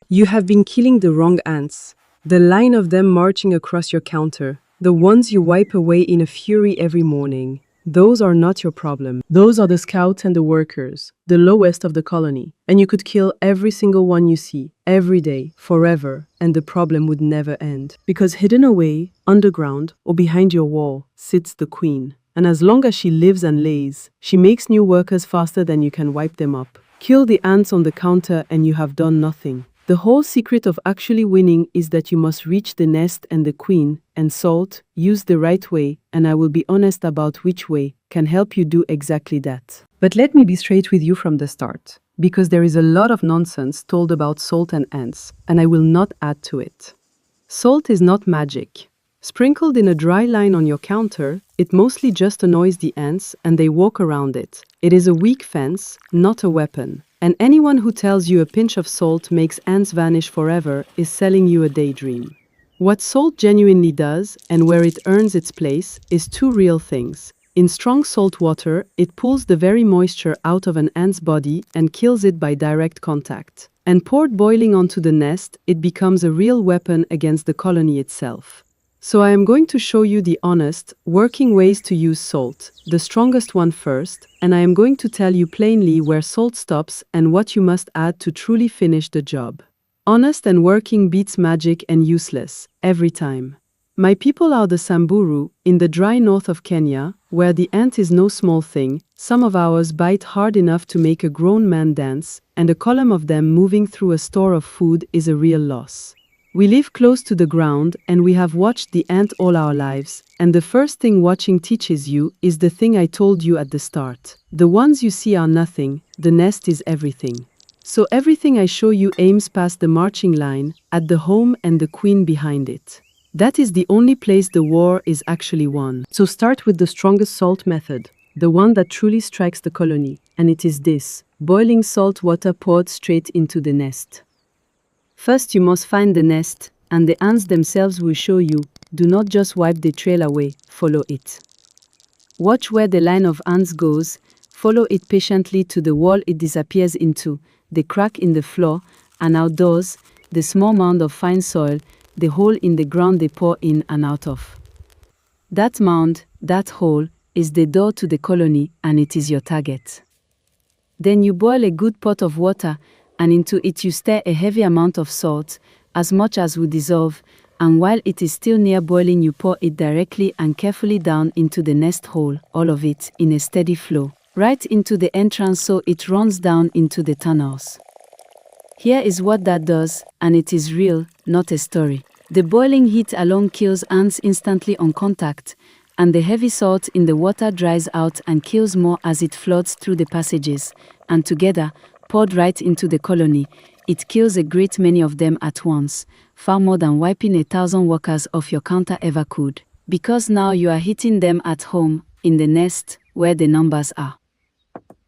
You have been killing the wrong ants. The line of them marching across your counter, the ones you wipe away in a fury every morning. Those are not your problem. Those are the scouts and the workers, the lowest of the colony. And you could kill every single one you see, every day, forever, and the problem would never end. Because hidden away, underground, or behind your wall, sits the queen. And as long as she lives and lays, she makes new workers faster than you can wipe them up. Kill the ants on the counter and you have done nothing. The whole secret of actually winning is that you must reach the nest and the queen, and Salt, use the right way, and I will be honest about which way, can help you do exactly that. But let me be straight with you from the start, because there is a lot of nonsense told about salt and ants, and I will not add to it. Salt is not magic. Sprinkled in a dry line on your counter, it mostly just annoys the ants and they walk around it. It is a weak fence, not a weapon. And anyone who tells you a pinch of salt makes ants vanish forever is selling you a daydream. What salt genuinely does, and where it earns its place, is two real things. In strong salt water, it pulls the very moisture out of an ant's body and kills it by direct contact. And poured boiling onto the nest, it becomes a real weapon against the colony itself. So I am going to show you the honest, working ways to use salt, the strongest one first, and I am going to tell you plainly where salt stops and what you must add to truly finish the job. Honest and working beats magic and useless, every time. My people are the Samburu, in the dry north of Kenya, where the ant is no small thing. Some of ours bite hard enough to make a grown man dance, and a column of them moving through a store of food is a real loss. We live close to the ground and we have watched the ant all our lives, and the first thing watching teaches you is the thing I told you at the start. The ones you see are nothing, the nest is everything. So everything I show you aims past the marching line, at the home and the queen behind it. That is the only place the war is actually won. So start with the strongest salt method, the one that truly strikes the colony, and it is this: boiling salt water poured straight into the nest. First you must find the nest, and the ants themselves will show you. Do not just wipe the trail away, follow it. Watch where the line of ants goes, follow it patiently to the wall it disappears into, the crack in the floor, and outdoors, the small mound of fine soil, the hole in the ground they pour in and out of. That mound, that hole, is the door to the colony, and it is your target. Then you boil a good pot of water, and into it you stir a heavy amount of salt, as much as will dissolve, and while it is still near boiling you pour it directly and carefully down into the nest hole, all of it, in a steady flow, right into the entrance so it runs down into the tunnels. Here is what that does, and it is real, not a story. The boiling heat alone kills ants instantly on contact, and the heavy salt in the water dries out and kills more as it floods through the passages, and together, poured right into the colony, it kills a great many of them at once, far more than wiping 1,000 workers off your counter ever could. Because now you are hitting them at home, in the nest, where the numbers are.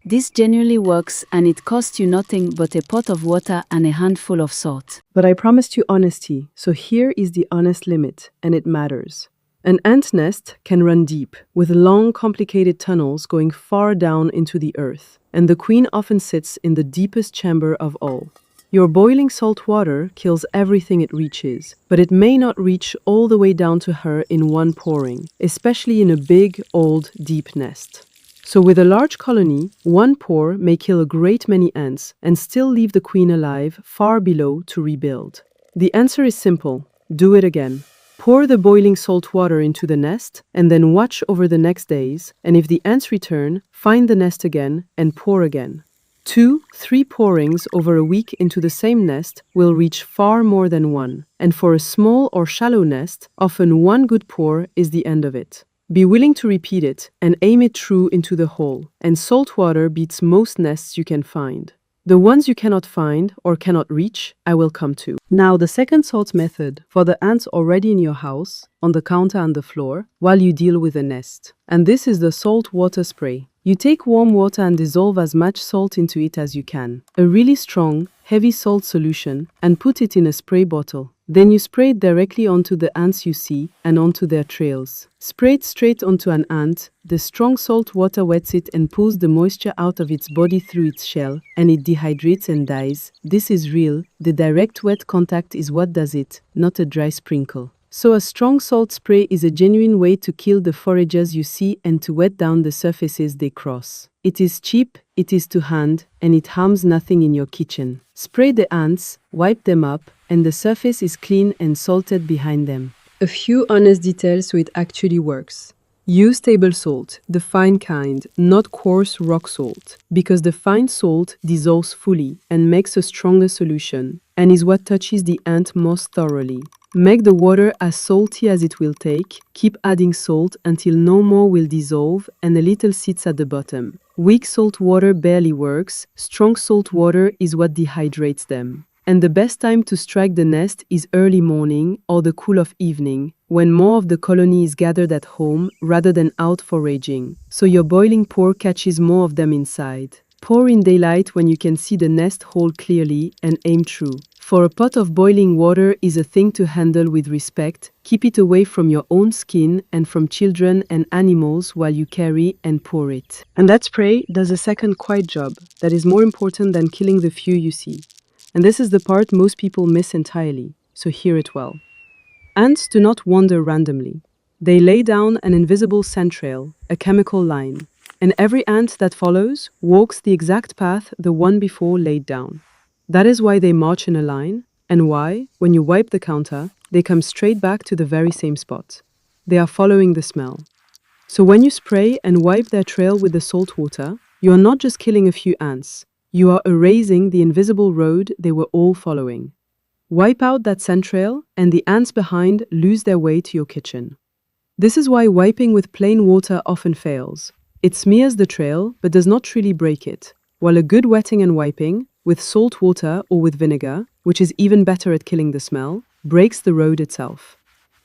This genuinely works, and it costs you nothing but a pot of water and a handful of salt. But I promised you honesty, so here is the honest limit, and it matters. An ant nest can run deep, with long, complicated tunnels going far down into the earth, and the queen often sits in the deepest chamber of all. Your boiling salt water kills everything it reaches, but it may not reach all the way down to her in one pouring, especially in a big, old, deep nest. So with a large colony, one pour may kill a great many ants and still leave the queen alive far below to rebuild. The answer is simple: do it again. Pour the boiling salt water into the nest and then watch over the next days, and if the ants return, find the nest again and pour again. 2-3 pourings over a week into the same nest will reach far more than one, and for a small or shallow nest, often one good pour is the end of it. Be willing to repeat it and aim it true into the hole, and salt water beats most nests you can find. The ones you cannot find or cannot reach, I will come to. Now the second salt method for the ants already in your house, on the counter and the floor, while you deal with the nest. And this is the salt water spray. You take warm water and dissolve as much salt into it as you can. A really strong, heavy salt solution, and put it in a spray bottle. Then you spray it directly onto the ants you see and onto their trails. Spray it straight onto an ant. The strong salt water wets it and pulls the moisture out of its body through its shell, and it dehydrates and dies. This is real. The direct wet contact is what does it, not a dry sprinkle. So a strong salt spray is a genuine way to kill the foragers you see and to wet down the surfaces they cross. It is cheap, it is to hand, and it harms nothing in your kitchen. Spray the ants, wipe them up, and the surface is clean and salted behind them. A few honest details so it actually works. Use table salt, the fine kind, not coarse rock salt, because the fine salt dissolves fully and makes a stronger solution, and is what touches the ant most thoroughly. Make the water as salty as it will take. Keep adding salt until no more will dissolve and a little sits at the bottom. Weak salt water barely works. Strong salt water is what dehydrates them. And the best time to strike the nest is early morning or the cool of evening, when more of the colony is gathered at home rather than out foraging. So your boiling pour catches more of them inside. Pour in daylight when you can see the nest hole clearly and aim true. For a pot of boiling water is a thing to handle with respect. Keep it away from your own skin and from children and animals while you carry and pour it. And that spray does a second quiet job that is more important than killing the few you see. And this is the part most people miss entirely, so hear it well. Ants do not wander randomly. They lay down an invisible scent trail, a chemical line, and every ant that follows walks the exact path the one before laid down. That is why they march in a line, and why, when you wipe the counter, they come straight back to the very same spot. They are following the smell. So when you spray and wipe their trail with the salt water, you are not just killing a few ants. You are erasing the invisible road they were all following. Wipe out that scent trail, and the ants behind lose their way to your kitchen. This is why wiping with plain water often fails. It smears the trail, but does not truly break it, while a good wetting and wiping, with salt water or with vinegar, which is even better at killing the smell, breaks the road itself.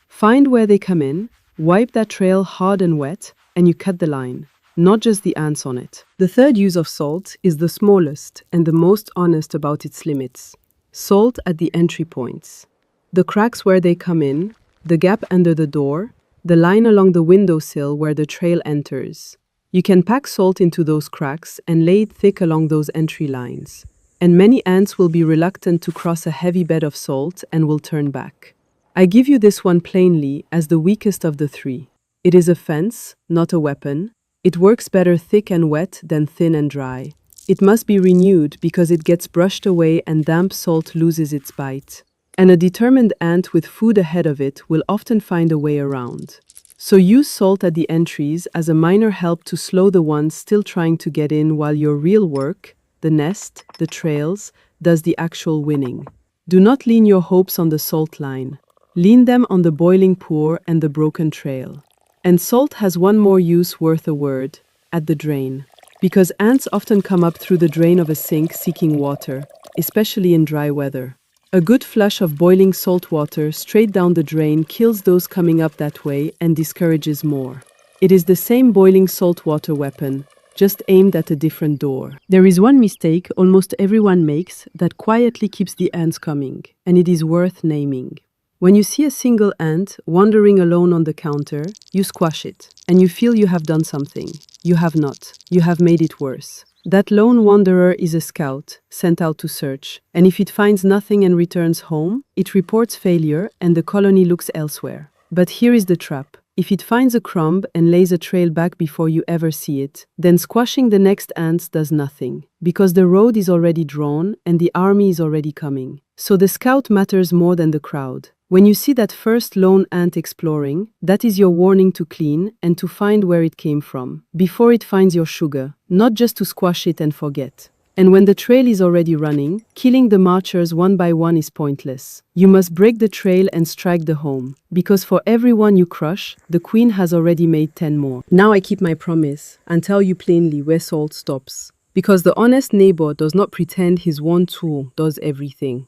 Find where they come in, wipe that trail hard and wet, and you cut the line, not just the ants on it. The third use of salt is the smallest and the most honest about its limits. Salt at the entry points. The cracks where they come in, the gap under the door, the line along the windowsill where the trail enters. You can pack salt into those cracks and lay it thick along those entry lines. And many ants will be reluctant to cross a heavy bed of salt and will turn back. I give you this one plainly as the weakest of the three. It is a fence, not a weapon. It works better thick and wet than thin and dry. It must be renewed because it gets brushed away and damp salt loses its bite. And a determined ant with food ahead of it will often find a way around. So use salt at the entries as a minor help to slow the ones still trying to get in while your real work, the nest, the trails, does the actual winning. Do not lean your hopes on the salt line. Lean them on the boiling pour and the broken trail. And salt has one more use worth a word, at the drain. Because ants often come up through the drain of a sink seeking water, especially in dry weather. A good flush of boiling salt water straight down the drain kills those coming up that way and discourages more. It is the same boiling salt water weapon, just aimed at a different door. There is one mistake almost everyone makes that quietly keeps the ants coming, and it is worth naming. When you see a single ant wandering alone on the counter, you squash it, and you feel you have done something. You have not. You have made it worse. That lone wanderer is a scout, sent out to search, and if it finds nothing and returns home, it reports failure and the colony looks elsewhere. But here is the trap. If it finds a crumb and lays a trail back before you ever see it, then squashing the next ants does nothing, because the road is already drawn and the army is already coming. So the scout matters more than the crowd. When you see that first lone ant exploring, that is your warning to clean and to find where it came from, before it finds your sugar, not just to squash it and forget. And when the trail is already running, killing the marchers one by one is pointless. You must break the trail and strike the home, because for every one you crush, the queen has already made 10 more. Now I keep my promise and tell you plainly where salt stops, because the honest neighbor does not pretend his one tool does everything.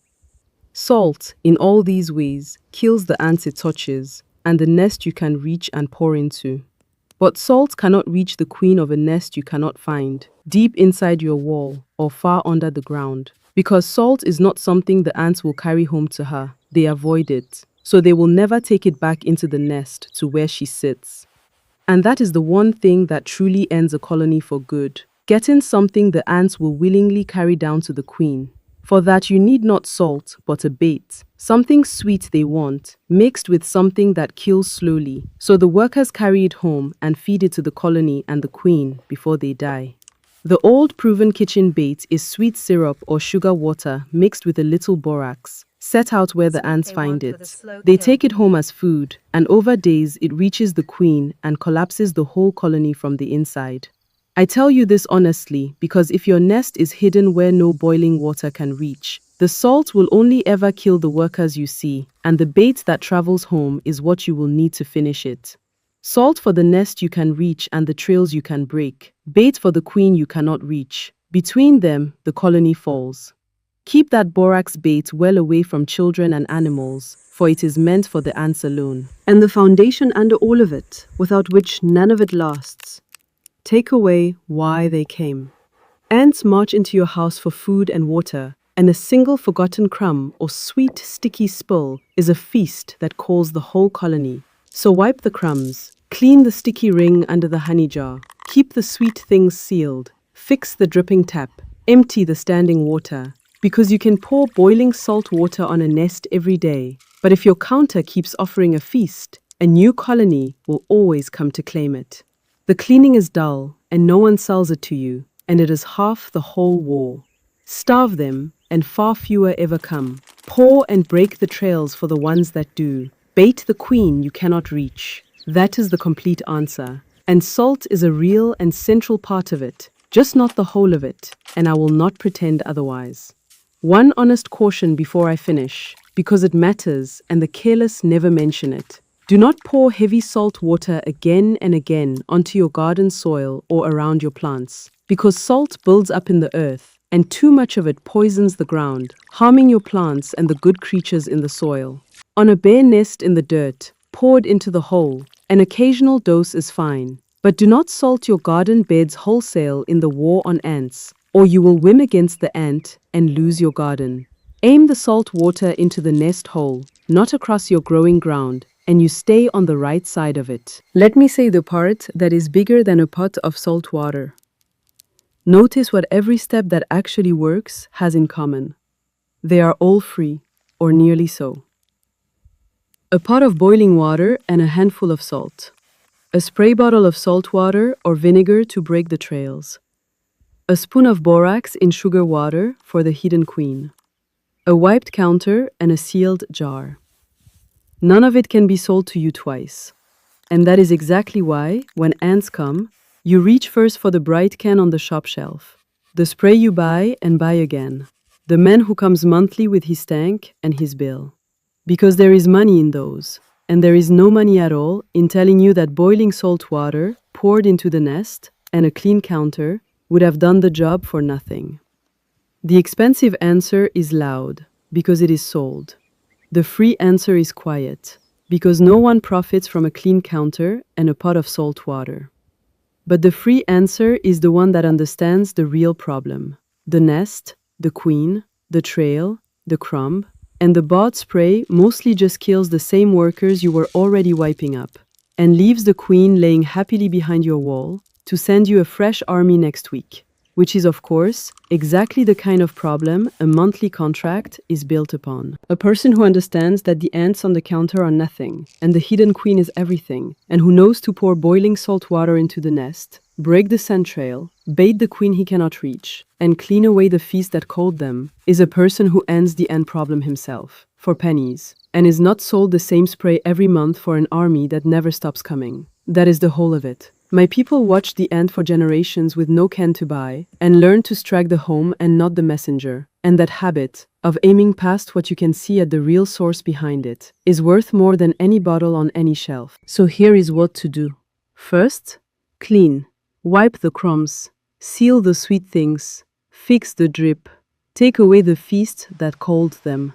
Salt, in all these ways, kills the ants it touches, and the nest you can reach and pour into. But salt cannot reach the queen of a nest you cannot find, deep inside your wall or far under the ground. Because salt is not something the ants will carry home to her. they avoid it, so they will never take it back into the nest to where she sits. And that is the one thing that truly ends a colony for good. Getting something the ants will willingly carry down to the queen. For that you need not salt, but a bait. Something sweet they want, mixed with something that kills slowly. So the workers carry it home and feed it to the colony and the queen before they die. The old proven kitchen bait is sweet syrup or sugar water mixed with a little borax, set out where the ants find it. They take it home as food, and over days it reaches the queen and collapses the whole colony from the inside. I tell you this honestly because if your nest is hidden where no boiling water can reach, the salt will only ever kill the workers you see, and the bait that travels home is what you will need to finish it. Salt for the nest you can reach and the trails you can break. Bait for the queen you cannot reach. Between them, the colony falls. Keep that borax bait well away from children and animals, for it is meant for the ants alone. And the foundation under all of it, without which none of it lasts. Take away why they came. Ants march into your house for food and water, and a single forgotten crumb or sweet, sticky spill is a feast that calls the whole colony. So wipe the crumbs, clean the sticky ring under the honey jar, keep the sweet things sealed, fix the dripping tap, empty the standing water, because you can pour boiling salt water on a nest every day. But if your counter keeps offering a feast, a new colony will always come to claim it. The cleaning is dull, and no one sells it to you, and it is half the whole war. Starve them, and far fewer ever come. Pour and break the trails for the ones that do. Bait the queen you cannot reach. That is the complete answer. And salt is a real and central part of it, just not the whole of it, and I will not pretend otherwise. One honest caution before I finish, because it matters and the careless never mention it. Do not pour heavy salt water again and again onto your garden soil or around your plants, because salt builds up in the earth, and too much of it poisons the ground, harming your plants and the good creatures in the soil. On a bare nest in the dirt, poured into the hole, an occasional dose is fine, but do not salt your garden beds wholesale in the war on ants, or you will win against the ant and lose your garden. Aim the salt water into the nest hole, not across your growing ground, and you stay on the right side of it. Let me say the part that is bigger than a pot of salt water. Notice what every step that actually works has in common. They are all free, or nearly so. A pot of boiling water and a handful of salt. A spray bottle of salt water or vinegar to break the trails. A spoon of borax in sugar water for the hidden queen. A wiped counter and a sealed jar. None of it can be sold to you twice. And that is exactly why, when ants come, you reach first for the bright can on the shop shelf. The spray you buy and buy again. The man who comes monthly with his tank and his bill. Because there is money in those, and there is no money at all in telling you that boiling salt water poured into the nest and a clean counter would have done the job for nothing. The expensive answer is loud, because it is sold. The free answer is quiet, because no one profits from a clean counter and a pot of salt water. But the free answer is the one that understands the real problem. The nest, the queen, the trail, the crumb, and the bought spray mostly just kills the same workers you were already wiping up, and leaves the queen laying happily behind your wall to send you a fresh army next week, which is, of course, exactly the kind of problem a monthly contract is built upon. A person who understands that the ants on the counter are nothing, and the hidden queen is everything, and who knows to pour boiling salt water into the nest, break the scent trail, bait the queen he cannot reach, and clean away the feast that called them, is a person who ends the ant problem himself, for pennies, and is not sold the same spray every month for an army that never stops coming. That is the whole of it. My people watched the ant for generations with no can to buy, and learned to strike the home and not the messenger. And that habit, of aiming past what you can see at the real source behind it, is worth more than any bottle on any shelf. So here is what to do. First, clean. Wipe the crumbs. Seal the sweet things. Fix the drip. Take away the feast that called them.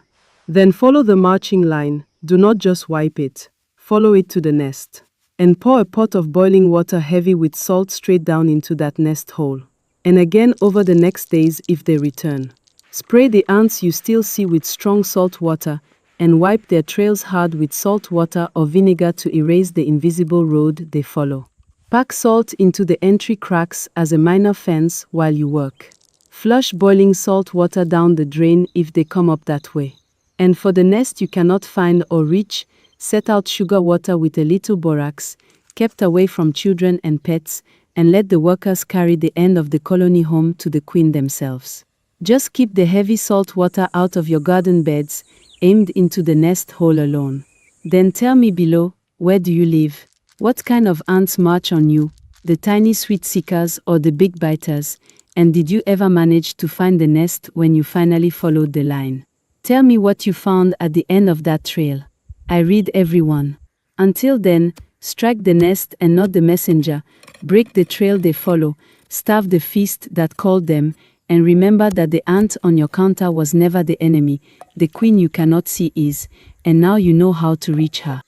Then follow the marching line. Do not just wipe it. Follow it to the nest. And pour a pot of boiling water heavy with salt straight down into that nest hole. And again over the next days if they return. Spray the ants you still see with strong salt water and wipe their trails hard with salt water or vinegar to erase the invisible road they follow. Pack salt into the entry cracks as a minor fence while you work. Flush boiling salt water down the drain if they come up that way. And for the nest you cannot find or reach, set out sugar water with a little borax, kept away from children and pets, and let the workers carry the end of the colony home to the queen themselves. Just keep the heavy salt water out of your garden beds, aimed into the nest hole alone. Then tell me below, where do you live? What kind of ants march on you, the tiny sweet seekers or the big biters? And did you ever manage to find the nest when you finally followed the line? Tell me what you found at the end of that trail. I read everyone. Until then, strike the nest and not the messenger, break the trail they follow, starve the feast that called them, and remember that the ant on your counter was never the enemy, the queen you cannot see is, and now you know how to reach her.